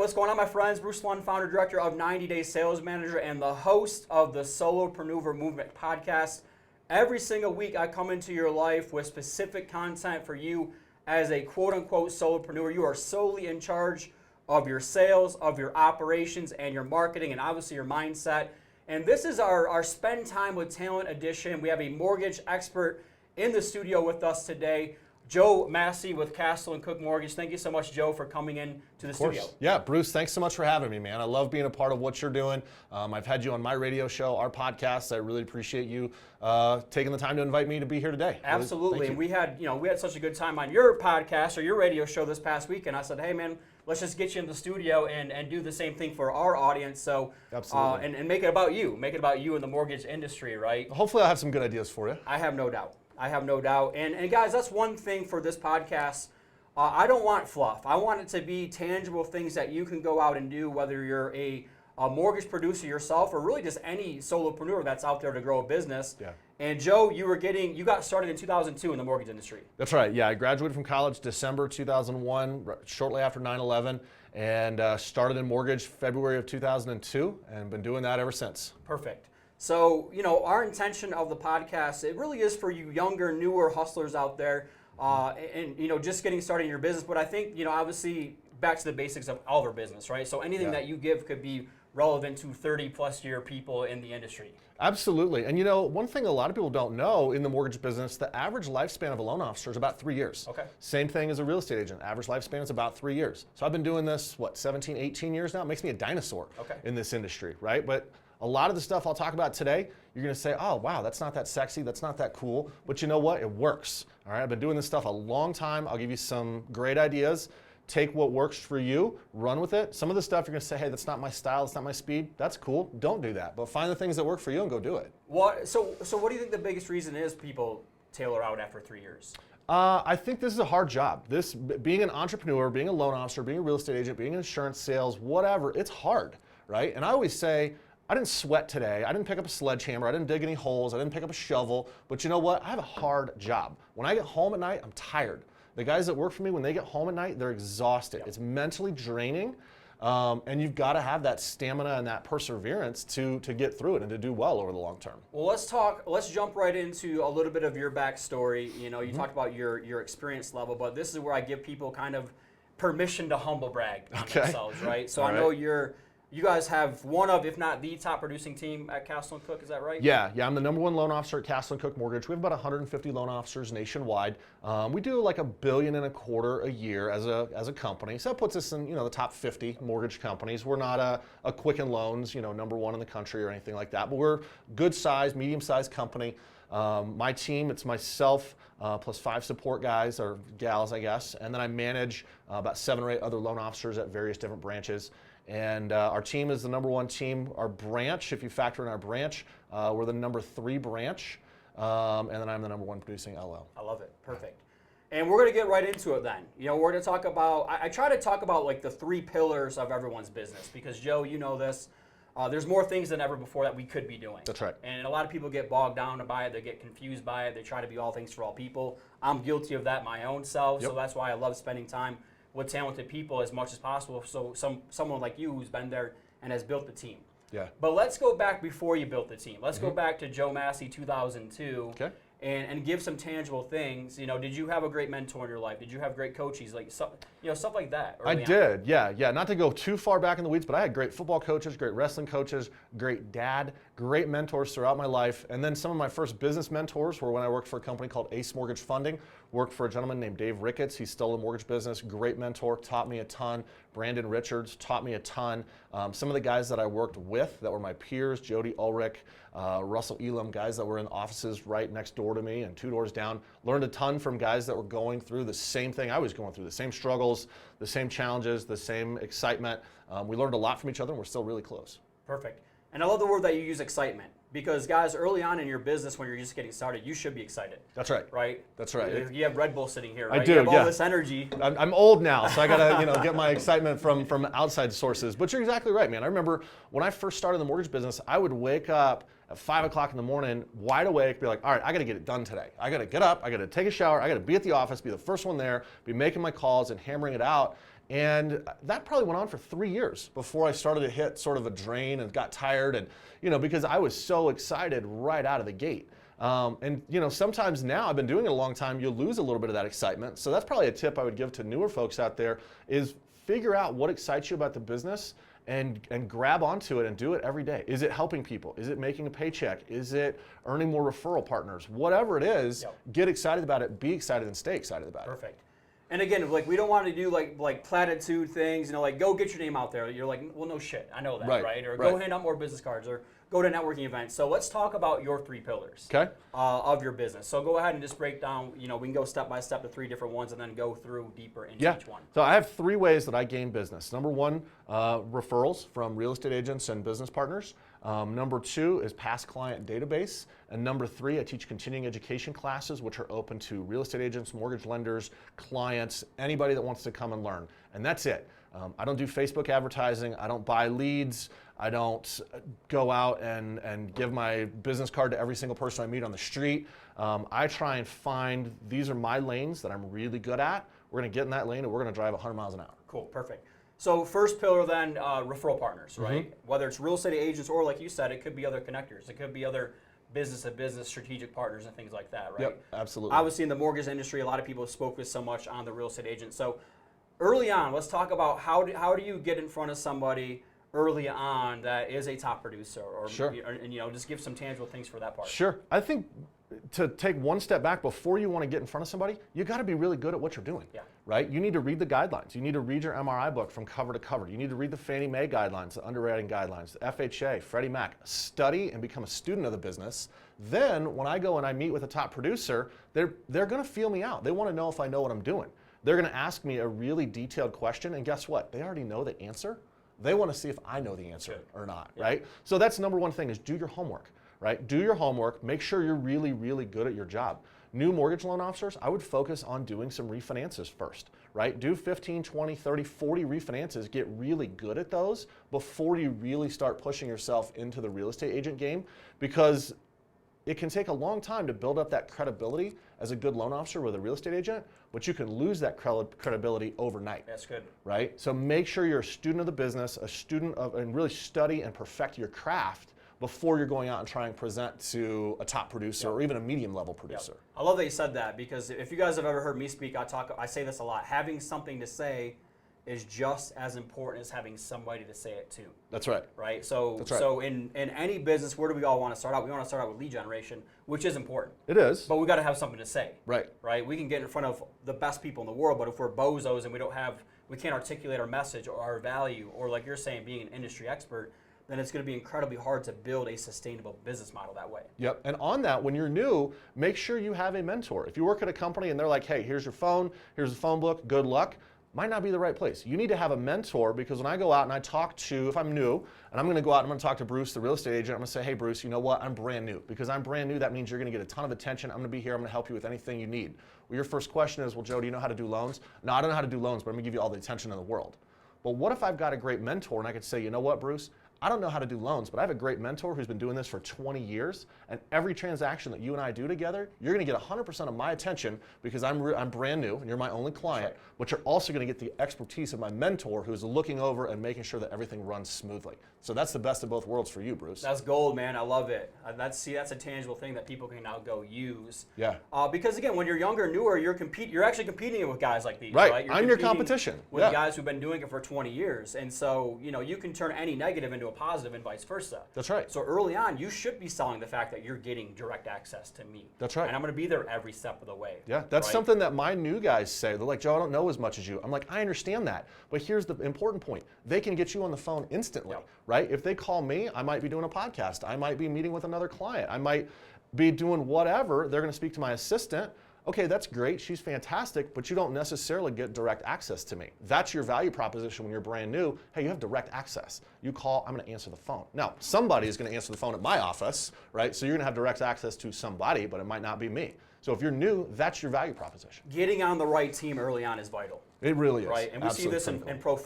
what's going on, my friends? Bruce Lund, founder, director of 90 Day Sales Manager, and the host of the Solopreneur Movement podcast. Every single week, I come into your life with specific content for you as a quote-unquote solopreneur. You are solely in charge of your sales, of your operations, and your marketing, and obviously your mindset. And this is our Spend Time with Talent edition. We have a mortgage expert in the studio with us today, Joe Massey with Castle & Cook Mortgage. Thank you so much, Joe, for coming in to the studio. Yeah, Bruce, thanks so much for having me, man. I love being a part of what you're doing. I've had you on my radio show, our podcast. I really appreciate you taking the time to invite me to be here today. Absolutely. And we had such a good time on your podcast or your radio show this past week, and I said, hey, man, let's just get you in the studio and do the same thing for our audience. So, absolutely. And make it about you. Make it about you in the mortgage industry, right? Hopefully I'll have some good ideas for you. I have no doubt. And guys, that's one thing for this podcast. I don't want fluff. I want it to be tangible things that you can go out and do, whether you're a mortgage producer yourself or really just any solopreneur that's out there to grow a business. Yeah. And Joe, you got started in 2002 in the mortgage industry. That's right. Yeah, I graduated from college December 2001, shortly after 9/11, and started in mortgage February of 2002, and been doing that ever since. Perfect. So, our intention of the podcast, it really is for you younger, newer hustlers out there, and just getting started in your business. But I think, obviously, back to the basics of all of our business, right? So anything that you give could be relevant to 30-plus year people in the industry. Absolutely. And one thing a lot of people don't know in the mortgage business, the average lifespan of a loan officer is about 3 years. Okay. Same thing as a real estate agent. Average lifespan is about 3 years. So I've been doing this, 17, 18 years now? It makes me a dinosaur in this industry, right? But a lot of the stuff I'll talk about today, you're going to say, oh, wow, that's not that sexy, that's not that cool. But you know what? It works. All right, I've been doing this stuff a long time. I'll give you some great ideas. Take what works for you, run with it. Some of the stuff you're going to say, hey, that's not my style, that's not my speed. That's cool. Don't do that. But find the things that work for you and go do it. So what do you think the biggest reason is people tailor out after 3 years? I think this is a hard job. Being an entrepreneur, being a loan officer, being a real estate agent, being in insurance sales, whatever, it's hard, right? And I always say, I didn't sweat today. I didn't pick up a sledgehammer. I didn't dig any holes. I didn't pick up a shovel. But you know what? I have a hard job. When I get home at night, I'm tired. The guys that work for me, when they get home at night, they're exhausted. Yep. It's mentally draining. And you've got to have that stamina and that perseverance to get through it and to do well over the long term. Well, let's jump right into a little bit of your backstory. You talked about your experience level, but this is where I give people kind of permission to humble brag on themselves, right? So I know you guys have one of, if not the top producing team at Castle & Cook, is that right? Yeah, I'm the #1 loan officer at Castle & Cook Mortgage. We have about 150 loan officers nationwide. We do like $1.25 billion a year as a company. So that puts us in the top 50 mortgage companies. We're not a Quicken Loans, #1 in the country or anything like that, but we're good size, medium sized company. My team, it's myself plus 5 support guys or gals, I guess, and then I manage about 7 or 8 other loan officers at various different branches. And our team is the #1 team. Our branch, if you factor in our branch, we're the #3 branch. And then I'm the #1 producing LO. I love it. Perfect. And we're going to get right into it then. We're going to talk about, I try to talk about like the 3 pillars of everyone's business because, Joe, you know this. There's more things than ever before that we could be doing. That's right. And a lot of people get bogged down by it. They get confused by it. They try to be all things for all people. I'm guilty of that my own self. Yep. So that's why I love spending time with talented people as much as possible. So someone like you who's been there and has built the team. Yeah. But let's go back before you built the team. Let's go back to Joe Massey 2002. Okay. And give some tangible things. Did you have a great mentor in your life? Did you have great coaches? Like stuff like that. I did. Yeah. Not to go too far back in the weeds, but I had great football coaches, great wrestling coaches, great dad, great mentors throughout my life. And then some of my first business mentors were when I worked for a company called Ace Mortgage Funding. Worked for a gentleman named Dave Ricketts. He's still in the mortgage business. Great mentor, taught me a ton. Brandon Richards taught me a ton. Some of the guys that I worked with that were my peers, Jody Ulrich, Russell Elam, guys that were in offices right next door to me and 2 doors down. Learned a ton from guys that were going through the same thing I was going through, the same struggles, the same challenges, the same excitement. We learned a lot from each other and we're still really close. Perfect. And I love the word that you use, excitement. Because guys, early on in your business, when you're just getting started, you should be excited. That's right. Right? That's right. You have Red Bull sitting here, right? I do, You have all this energy. I'm old now, so I gotta get my excitement from outside sources. But you're exactly right, man. I remember when I first started the mortgage business, I would wake up at 5 o'clock in the morning, wide awake, be like, all right, I gotta get it done today. I gotta get up, I gotta take a shower, I gotta be at the office, be the first one there, be making my calls and hammering it out. And that probably went on for 3 years before I started to hit sort of a drain and got tired, and because I was so excited right out of the gate. And sometimes now, I've been doing it a long time, you'll lose a little bit of that excitement. So that's probably a tip I would give to newer folks out there, is figure out what excites you about the business and grab onto it and do it every day. Is it helping people? Is it making a paycheck? Is it earning more referral partners? Whatever it is, get excited about it, be excited, and stay excited about it. Perfect. And again, like, we don't want to do like platitude things, like, go get your name out there. You're like, well, no shit, I know that, right? Or go hand out more business cards, or go to networking events. So let's talk about your 3 pillars of your business. So go ahead and just break down, we can go step by step to 3 different ones and then go through deeper into each one. So I have 3 ways that I gain business. Number 1, referrals from real estate agents and business partners. Number 2 is past client database. And number 3, I teach continuing education classes, which are open to real estate agents, mortgage lenders, clients, anybody that wants to come and learn. And that's it. I don't do Facebook advertising. I don't buy leads. I don't go out and give my business card to every single person I meet on the street. I try and find, these are my lanes that I'm really good at. We're going to get in that lane and we're going to drive 100 miles an hour. Cool, perfect. So first pillar then, referral partners, right? Whether it's real estate agents or, like you said, it could be other connectors. It could be other business-to-business strategic partners and things like that, right? Yep, absolutely. Obviously, in the mortgage industry, a lot of people focus so much on the real estate agent. So early on, let's talk about how do you get in front of somebody early on that is a top producer, or and just give some tangible things for that part. Sure. I think to take one step back, before you want to get in front of somebody, you got to be really good at what you're doing. Right? You need to read the guidelines. You need to read your MRI book from cover to cover. You need to read the Fannie Mae guidelines, the underwriting guidelines, the FHA, Freddie Mac. Study and become a student of the business. Then when I go and I meet with a top producer, they're going to feel me out. They want to know if I know what I'm doing. They're going to ask me a really detailed question, and guess what? They already know the answer. They want to see if I know the answer or not, right? So that's number 1 thing, is do your homework, right? Do your homework. Make sure you're really, really good at your job. New mortgage loan officers, I would focus on doing some refinances first, right? Do 15, 20, 30, 40 refinances. Get really good at those before you really start pushing yourself into the real estate agent game, because it can take a long time to build up that credibility as a good loan officer with a real estate agent, but you can lose that credibility overnight. That's good. Right? So make sure you're a student of the business, a student of, and really study and perfect your craft before you're going out and trying to present to a top producer or even a medium level producer. I love that you said that, because if you guys have ever heard me speak, I say this a lot. Having something to say is just as important as having somebody to say it to. That's right. Right? So in any business, where do we all want to start out? We want to start out with lead generation, which is important. It is. But we got to have something to say. Right. Right? We can get in front of the best people in the world, but if we're bozos and we can't articulate our message or our value, or, like you're saying, being an industry expert, then it's going to be incredibly hard to build a sustainable business model that way. Yep. And on that, when you're new, make sure you have a mentor. If you work at a company and they're like, hey, here's your phone, here's the phone book, good luck, might not be the right place. You need to have a mentor, because when I go out and I talk to, if I'm new, and I'm going to go out and I'm going to talk to Bruce, the real estate agent, I'm going to say, hey, Bruce, you know what? I'm brand new. Because I'm brand new, that means you're going to get a ton of attention. I'm going to be here. I'm going to help you with anything you need. Well, your first question is, well, Joe, do you know how to do loans? No, I don't know how to do loans, but I'm going to give you all the attention in the world. But what if I've got a great mentor and I could say, you know what, Bruce? I don't know how to do loans, but I have a great mentor who's been doing this for 20 years, and every transaction that you and I do together, you're going to get 100% of my attention, because I'm brand new and you're my only client, but you're also going to get the expertise of my mentor who's looking over and making sure that everything runs smoothly. So that's the best of both worlds for you, Bruce. That's gold, man. I love it. That's a tangible thing that people can now go use. Yeah. Because again, when you're younger, newer, you're actually competing with guys like these, right? Right? I'm your competition. With guys who've been doing it for 20 years, and so you can turn any negative into a positive, and vice versa. That's right. So early on, you should be selling the fact that you're getting direct access to me. That's right. And I'm going to be there every step of the way. Yeah, that's something that my new guys say. They're like, Joe, I don't know as much as you. I'm like, I understand that, but here's the important point. They can get you on the phone instantly, right? If they call me, I might be doing a podcast. I might be meeting with another client. I might be doing whatever. They're going to speak to my assistant. Okay, that's great. She's fantastic, but you don't necessarily get direct access to me. That's your value proposition when you're brand new. Hey, you have direct access. You call, I'm going to answer the phone. Now, somebody is going to answer the phone at my office, right? So you're going to have direct access to somebody, but it might not be me. So if you're new, that's your value proposition. Getting on the right team early on is vital. It really is. Right, and we see this in pro football.